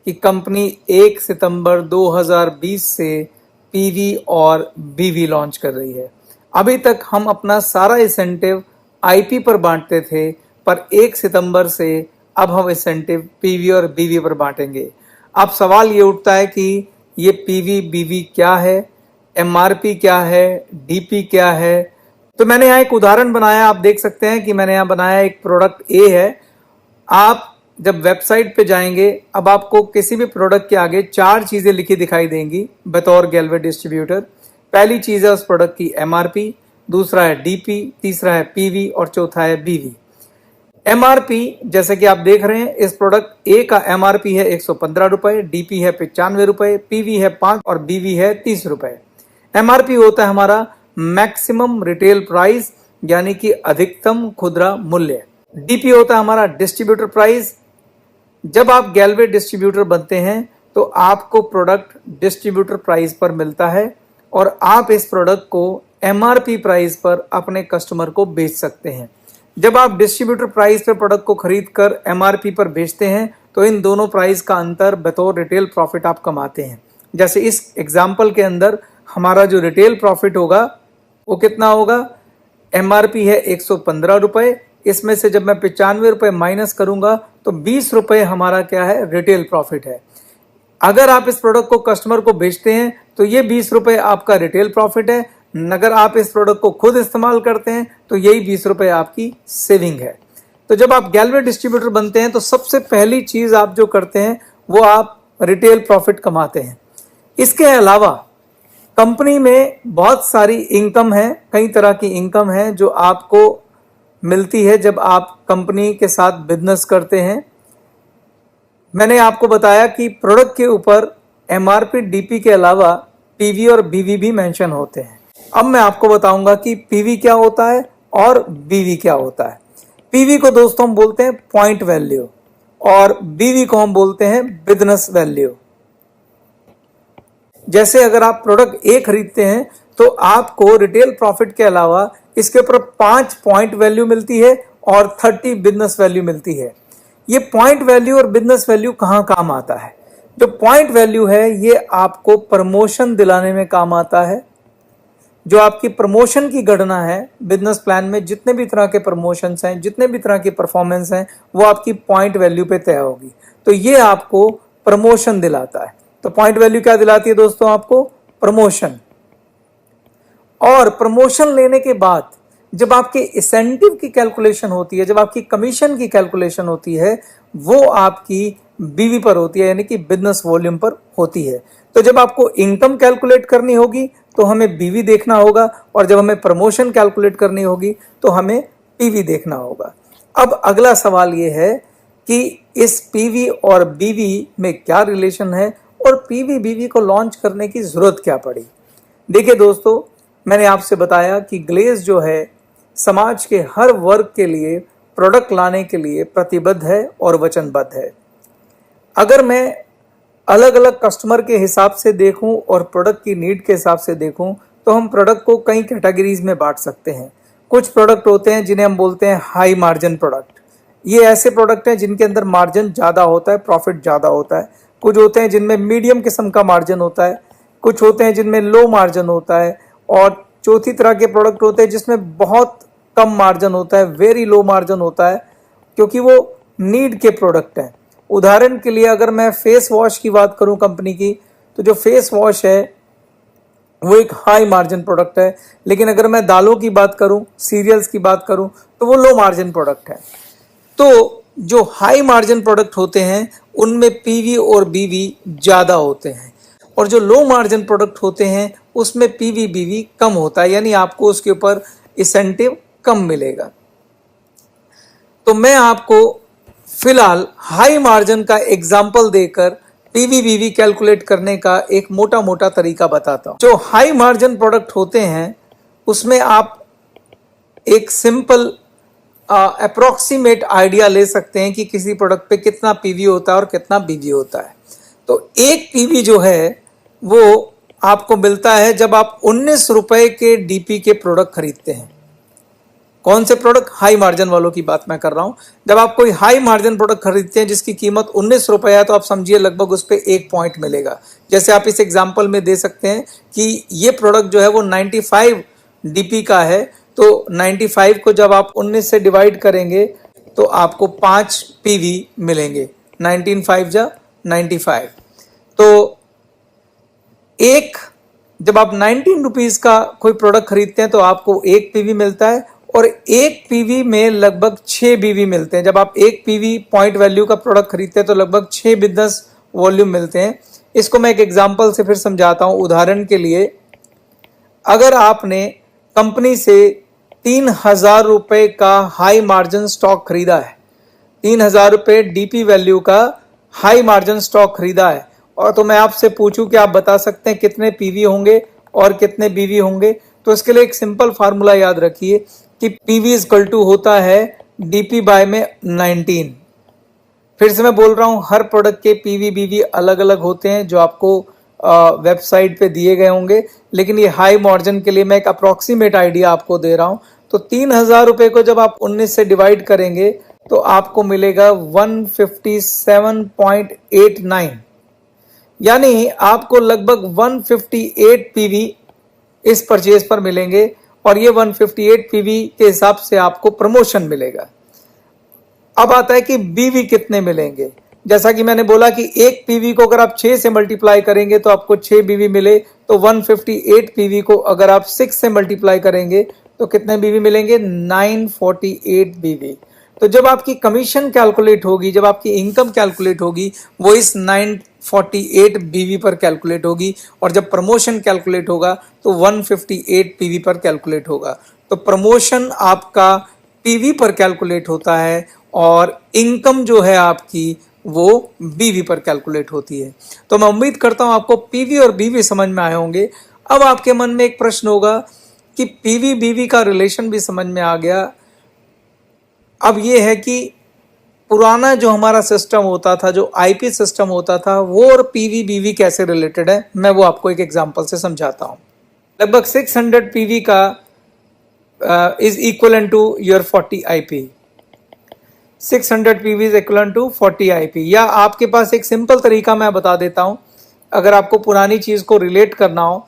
कि कंपनी 1 सितंबर 2020 से पीवी और बीवी लॉन्च कर रही है। अभी तक हम अपना सारा इंसेंटिव आईपी पर बांटते थे, पर 1 सितंबर से अब हम इंसेंटिव पीवी और बीवी पर बांटेंगे। अब सवाल ये उठता है कि ये पीवी बीवी क्या है, एमआरपी क्या है, डीपी क्या है। तो मैंने यहाँ एक उदाहरण बनाया, आप देख सकते हैं कि मैंने यहाँ बनाया एक प्रोडक्ट ए है। आप जब वेबसाइट पे जाएंगे, अब आपको किसी भी प्रोडक्ट के आगे 4 चीजें लिखी दिखाई देंगी बतौर गैलवे डिस्ट्रीब्यूटर। पहली चीज है उस प्रोडक्ट की एमआरपी, दूसरा है डीपी, तीसरा है पीवी और चौथा है बीवी। एमआरपी जैसे कि आप देख रहे हैं, इस प्रोडक्ट ए का एमआरपी है 115 रुपए, डीपी है 95 रुपए, पीवी है 5 और बीवी है 30 रुपए। एमआरपी होता है हमारा मैक्सिमम रिटेल प्राइस, यानी कि अधिकतम खुदरा मूल्य। डीपी होता है हमारा डिस्ट्रीब्यूटर प्राइस। जब आप गैलवे डिस्ट्रीब्यूटर बनते हैं तो आपको प्रोडक्ट डिस्ट्रीब्यूटर प्राइस पर मिलता है और आप इस प्रोडक्ट को एमआरपी प्राइस पर अपने कस्टमर को बेच सकते हैं। जब आप डिस्ट्रीब्यूटर प्राइस पर प्रोडक्ट को खरीद कर एमआरपी पर बेचते हैं तो इन दोनों प्राइस का अंतर बतौर रिटेल प्रॉफिट आप कमाते हैं। जैसे इस एग्जाम्पल के अंदर हमारा जो रिटेल प्रॉफिट होगा वो कितना होगा, एमआरपी है 115 रुपए, इसमें से जब मैं 95 रुपए माइनस करूंगा तो 20 रुपए हमारा क्या है, रिटेल प्रॉफिट है। अगर आप इस प्रोडक्ट को कस्टमर को बेचते हैं तो ये 20 रुपए आपका रिटेल प्रॉफिट है। अगर आप इस प्रोडक्ट को खुद इस्तेमाल करते हैं तो यही 20 रुपए आपकी सेविंग है। तो जब आप गैलवे डिस्ट्रीब्यूटर बनते हैं तो सबसे पहली चीज आप जो करते हैं वो आप रिटेल प्रॉफिट कमाते हैं। इसके अलावा कंपनी में बहुत सारी इनकम है, कई तरह की इनकम है जो आपको मिलती है जब आप कंपनी के साथ बिजनेस करते हैं। मैंने आपको बताया कि प्रोडक्ट के ऊपर एमआरपी डीपी के अलावा पीवी और बीवी भी मेंशन होते हैं। अब मैं आपको बताऊंगा कि पीवी क्या होता है और बीवी क्या होता है। पीवी को दोस्तों हम बोलते हैं पॉइंट वैल्यू और बीवी को हम बोलते हैं बिजनेस वैल्यू। जैसे अगर आप प्रोडक्ट ए खरीदते हैं तो आपको रिटेल प्रॉफिट के अलावा इसके ऊपर 5 पॉइंट वैल्यू मिलती है और 30 बिजनेस वैल्यू मिलती है। ये पॉइंट वैल्यू और बिजनेस वैल्यू कहाँ काम आता है? जो पॉइंट वैल्यू है ये आपको प्रमोशन दिलाने में काम आता है। जो आपकी प्रमोशन की गणना है बिजनेस प्लान में, जितने भी तरह के प्रमोशंस हैं, जितने भी तरह की परफॉर्मेंस हैं, वो आपकी पॉइंट वैल्यू पे तय होगी। तो ये आपको प्रमोशन दिलाता है। तो पॉइंट वैल्यू क्या दिलाती है दोस्तों? आपको प्रमोशन। और प्रमोशन लेने के बाद जब आपके इंसेंटिव की कैलकुलेशन होती है, जब आपकी कमीशन की कैलकुलेशन होती है, वो आपकी बीवी पर होती है, यानी कि बिजनेस वॉल्यूम पर होती है। तो जब आपको इनकम कैलकुलेट करनी होगी तो हमें बीवी देखना होगा, और जब हमें प्रमोशन कैलकुलेट करनी होगी तो हमें पीवी देखना होगा। अब अगला सवाल ये है कि इस पीवी और बीवी में क्या रिलेशन है और पीवी बीवी को लॉन्च करने की जरूरत क्या पड़ी। देखिए दोस्तों, मैंने आपसे बताया कि ग्लेज जो है समाज के हर वर्ग के लिए प्रोडक्ट लाने के लिए प्रतिबद्ध है और वचनबद्ध है। अगर मैं अलग अलग कस्टमर के हिसाब से देखूं और प्रोडक्ट की नीड के हिसाब से देखूं तो हम प्रोडक्ट को कई कैटेगरीज में बांट सकते हैं। कुछ प्रोडक्ट होते हैं जिन्हें हम बोलते हैं हाई मार्जिन प्रोडक्ट। ये ऐसे प्रोडक्ट हैं जिनके अंदर मार्जिन ज़्यादा होता है, प्रॉफिट ज़्यादा होता है। कुछ होते हैं जिनमें मीडियम किस्म का मार्जिन होता है, कुछ होते हैं जिनमें लो मार्जिन होता है, और चौथी तरह के प्रोडक्ट होते हैं जिसमें बहुत कम मार्जिन होता है, वेरी लो मार्जिन होता है, क्योंकि वो नीड के प्रोडक्ट हैं। उदाहरण के लिए अगर मैं फेस वॉश की बात करूं कंपनी की, तो जो फेस वॉश है वो एक हाई मार्जिन प्रोडक्ट है। लेकिन अगर मैं दालों की बात करूं, सीरियल्स की बात करूं, तो वो लो मार्जिन प्रोडक्ट है। तो जो हाई मार्जिन प्रोडक्ट होते हैं उनमें पीवी और बीवी ज़्यादा होते हैं, और जो लो मार्जिन प्रोडक्ट होते हैं उसमें पीवी बीवी कम होता है, यानी आपको उसके ऊपर इंसेंटिव कम मिलेगा। तो मैं आपको फिलहाल हाई मार्जिन का एग्जाम्पल देकर पीवी बीवी कैलकुलेट करने का एक मोटा मोटा तरीका बताता हूं। जो हाई मार्जिन प्रोडक्ट होते हैं उसमें आप एक सिंपल अप्रोक्सीमेट आइडिया ले सकते हैं कि किसी प्रोडक्ट पे कितना पीवी होता है और कितना बीवी होता है। तो एक पीवी जो है वो आपको मिलता है जब आप 19 रुपए के डीपी के प्रोडक्ट खरीदते हैं। कौन से प्रोडक्ट? हाई मार्जिन वालों की बात मैं कर रहा हूं। जब आप कोई हाई मार्जिन प्रोडक्ट खरीदते हैं जिसकी कीमत 19 रुपए है, तो आप समझिए लगभग उस पर 1 पॉइंट मिलेगा। जैसे आप इस एग्जाम्पल में दे सकते हैं कि ये प्रोडक्ट जो है वो 95 डीपी का है, तो 95 को जब आप 19 से डिवाइड करेंगे तो आपको 5 पीवी मिलेंगे। 19 5 जा 95। तो एक जब आप 19 रुपीज का कोई प्रोडक्ट खरीदते हैं तो आपको 1 पीवी मिलता है, और 1 पीवी में लगभग 6 बीवी मिलते हैं। जब आप 1 पीवी पॉइंट वैल्यू का प्रोडक्ट खरीदते हैं तो लगभग 6 बिजनेस वॉल्यूम मिलते हैं। इसको मैं एक एग्जांपल से फिर समझाता हूं। उदाहरण के लिए, अगर आपने कंपनी से 3000 रुपए का हाई मार्जिन स्टॉक खरीदा है, 3000 रुपए डीपी वैल्यू का हाई मार्जिन स्टॉक खरीदा है, और तो मैं आपसे पूछूं कि आप बता सकते हैं कितने पीवी होंगे और कितने बीवी होंगे, तो इसके लिए एक सिंपल फार्मूला याद रखिए कि पीवी इक्वल टू होता है डीपी बाय में 19। फिर से मैं बोल रहा हूं, हर प्रोडक्ट के पीवी बीवी अलग अलग होते हैं जो आपको वेबसाइट पे दिए गए होंगे, लेकिन ये हाई मार्जिन के लिए मैं एक अप्रोक्सीमेट आइडिया आपको दे रहा हूं। तो 3000 रुपए को जब आप 19 से डिवाइड करेंगे तो आपको मिलेगा 157.89, यानी आपको लगभग 158 पीवी इस परचेज पर मिलेंगे, और ये 158 पीवी के हिसाब से आपको प्रमोशन मिलेगा। अब आता है कि बीवी कितने मिलेंगे। जैसा कि मैंने बोला कि 1 पीवी को अगर आप 6 से मल्टीप्लाई करेंगे तो आपको 6 बीवी मिले, तो 158 पीवी को अगर आप 6 से मल्टीप्लाई करेंगे तो कितने बीवी मिलेंगे? 948 बीवी। तो जब आपकी कमीशन कैलकुलेट होगी, जब आपकी इनकम कैलकुलेट होगी, वो इस 948 बीवी पर कैलकुलेट होगी, और जब प्रमोशन कैलकुलेट होगा तो 158 पीवी पर कैलकुलेट होगा। तो प्रमोशन आपका पीवी पर कैलकुलेट होता है और इनकम जो है आपकी वो बीवी पर कैलकुलेट होती है। तो मैं उम्मीद करता हूं आपको पीवी और बीवी समझ में आए होंगे। अब आपके मन में एक प्रश्न होगा कि पीवी बीवी का रिलेशन भी समझ में आ गया। अब ये है कि पुराना जो हमारा सिस्टम होता था, जो आईपी सिस्टम होता था, वो और पीवी बीवी कैसे रिलेटेड है, मैं वो आपको एक एग्जांपल से समझाता हूं। लगभग 600 पीवी का is equal to your 40 IP. 600 PV is equal to 40 IP. या आपके पास एक सिंपल तरीका मैं बता देता हूं, अगर आपको पुरानी चीज को रिलेट करना हो,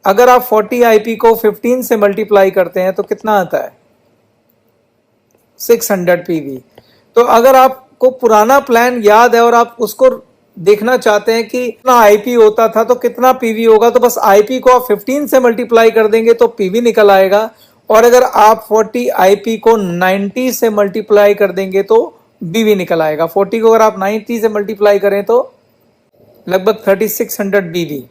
अगर आप 40 आईपी को 15 से मल्टीप्लाई करते हैं तो कितना आता है? 600 पीवी। तो अगर आपको पुराना प्लान याद है और आप उसको देखना चाहते हैं कि कितना आईपी होता था तो कितना पीवी होगा, तो बस आईपी को आप 15 से मल्टीप्लाई कर देंगे तो पीवी निकल आएगा, और अगर आप 40 आईपी को 90 से मल्टीप्लाई कर देंगे तो बीवी निकल आएगा। 40 को अगर आप 90 से मल्टीप्लाई करें तो लगभग 3600 बीवी।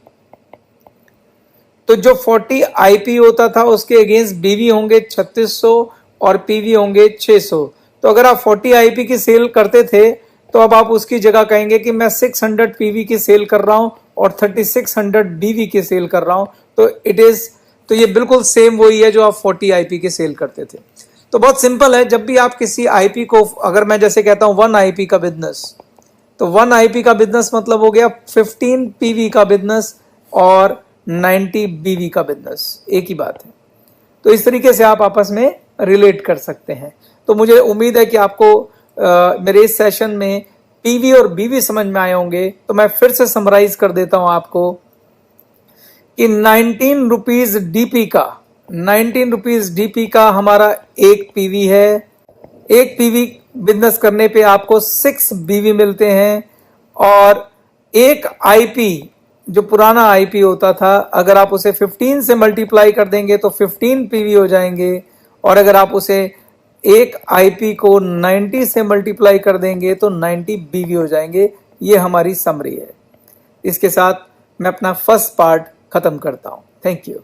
तो जो 40 आईपी होता था उसके अगेंस्ट बीवी होंगे 3600 और पीवी होंगे 600। तो अगर आप 40 आईपी की सेल करते थे तो अब आप उसकी जगह कहेंगे कि मैं 600 पीवी की सेल कर रहा हूं और 3600 बीवी की सेल कर रहा हूं। तो ये बिल्कुल सेम वही है जो आप 40 आईपी की सेल करते थे। तो बहुत सिंपल है, जब भी आप किसी आईपी को, अगर मैं जैसे कहता हूं 1 आईपी का बिजनेस, तो 1 आईपी का बिजनेस मतलब हो गया 15 पीवी का बिजनेस और 90 बीवी का बिजनेस, एक ही बात है। तो इस तरीके से आप आपस में रिलेट कर सकते हैं। तो मुझे उम्मीद है कि आपको मेरे इस सेशन में पीवी और बीवी समझ में आए होंगे। तो मैं फिर से समराइज कर देता हूं आपको कि 19 रुपीज डीपी का, 19 रुपीज डीपी का हमारा 1 पीवी है। 1 पीवी बिजनेस करने पे आपको 6 बीवी मिलते हैं, और 1 आईपी जो पुराना आईपी होता था, अगर आप उसे 15 से मल्टीप्लाई कर देंगे तो 15 पीवी हो जाएंगे, और अगर आप उसे 1 आईपी को 90 से मल्टीप्लाई कर देंगे तो 90 बीवी हो जाएंगे। ये हमारी समरी है। इसके साथ मैं अपना फर्स्ट पार्ट खत्म करता हूं। Thank you.